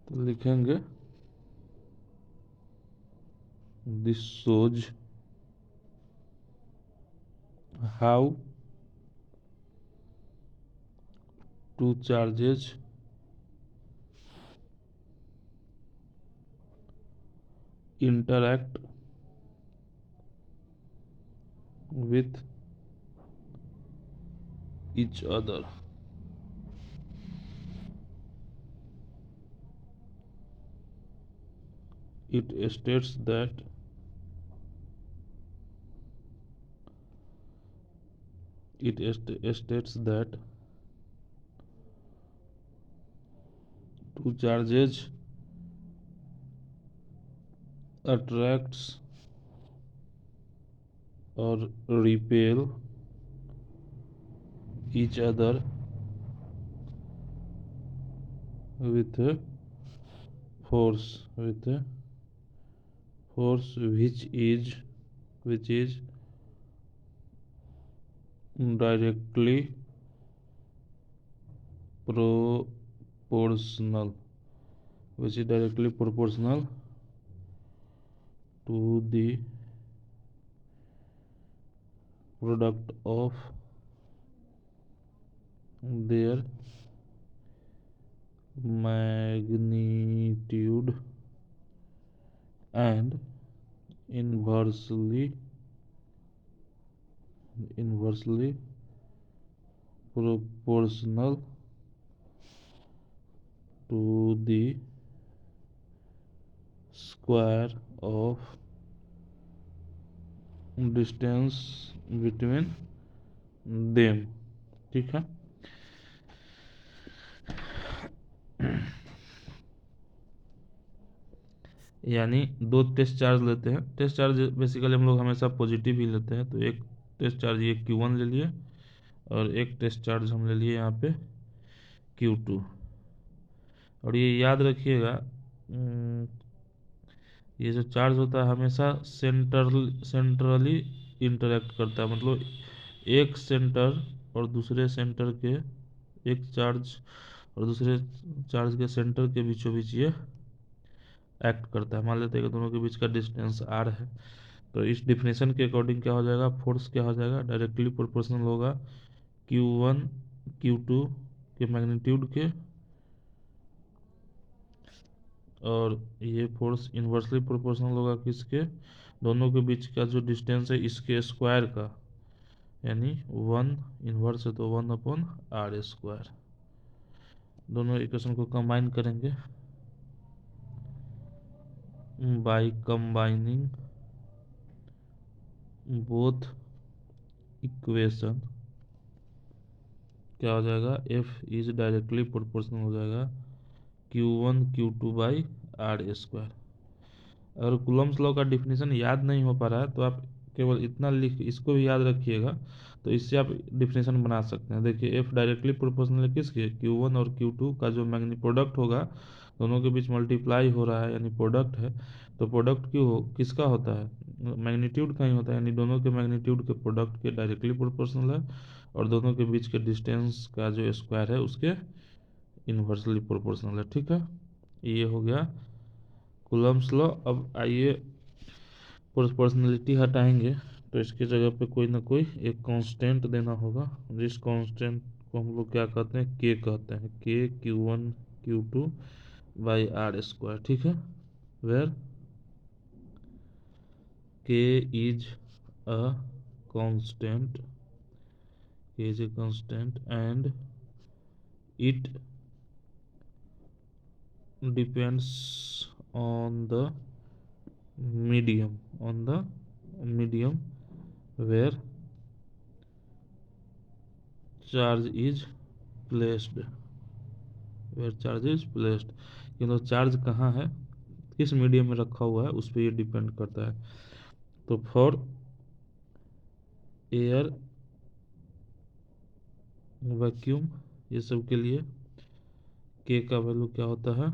तो लिखेंगे this shows how two charges interact with each other. It states that two charges attracts or repel each other with a force which is directly proportional to the product of their magnitude and inversely proportional to the square of distance between them। ठीक है। यानी दो test charge लेते हैं। Test charge basically हम लोग हमेशा positive ही लेते हैं। तो एक टेस्ट चार्ज ये Q1 ले लिए और एक टेस्ट चार्ज हम ले लिए यहाँ पे Q2। और ये याद रखिएगा, ये जो चार्ज होता है हमेशा सेंट्रली इंटरेक्ट करता है। मतलब एक सेंटर और दूसरे सेंटर के, एक चार्ज और दूसरे चार्ज के सेंटर के बीचों बीच ये एक्ट करता है। मान लेते हैं कि दोनों के बीच का डिस्टेंस r है। तो इस डिफिनेशन के अकॉर्डिंग क्या हो जाएगा, फोर्स क्या हो जाएगा, डायरेक्टली प्रोपोर्शनल होगा Q1 Q2 के मैग्नीट्यूड के, और ये फोर्स इन्वर्सली प्रोपोर्शनल होगा किसके, दोनों के बीच का जो डिस्टेंस है इसके स्क्वायर का, यानी 1 इन्वर्स है तो 1/r²। दोनों इक्वेशन को कंबाइन करेंगे बाय कंबाइनिंग बोथ इक्वेशन। क्या हो जाएगा, F इज डायरेक्टली प्रोपोर्शनल हो जाएगा Q1 Q2/r²। अगर कूलम्ब्स लॉ का डिफिनेशन याद नहीं हो पा रहा है तो आप केवल इतना लिख, इसको भी याद रखिएगा, तो इससे आप डिफिनेशन बना सकते हैं। देखिए F डायरेक्टली प्रोपोर्शनल है किसके, Q1 और Q2 का जो मैग्नी प्रोडक्ट होगा, दोनों के बीच मल्टीप्लाई हो रहा है यानी प्रोडक्ट है। तो प्रोडक्ट किसका होता है, मैग्नीट्यूड का ही होता है, यानी दोनों के मैग्नीट्यूड के प्रोडक्ट के डायरेक्टली प्रोपोर्शनल है, और दोनों के बीच के डिस्टेंस का जो स्क्वायर है उसके इन्वर्सली प्रोपोर्शनल है। ठीक है, ये हो गया कूलम्ब्स लॉ। अब आइए प्रोपोर्शनलिटी हटाएंगे तो इसकी जगह पे कोई ना कोई एक कांस्टेंट देना होगा, जिस कांस्टेंट को हम लोग क्या कहते हैं, K कहते हैं। K Q1 Q2/r²। ठीक है, where K is a constant and it depends on the medium where charge is placed। तो चार्ज कहाँ है, किस मीडियम में रखा हुआ है, उस पर ये डिपेंड करता है। तो फॉर एयर, वैक्यूम, ये सब के लिए K का वैल्यू क्या होता है,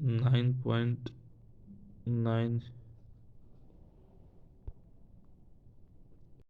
9.9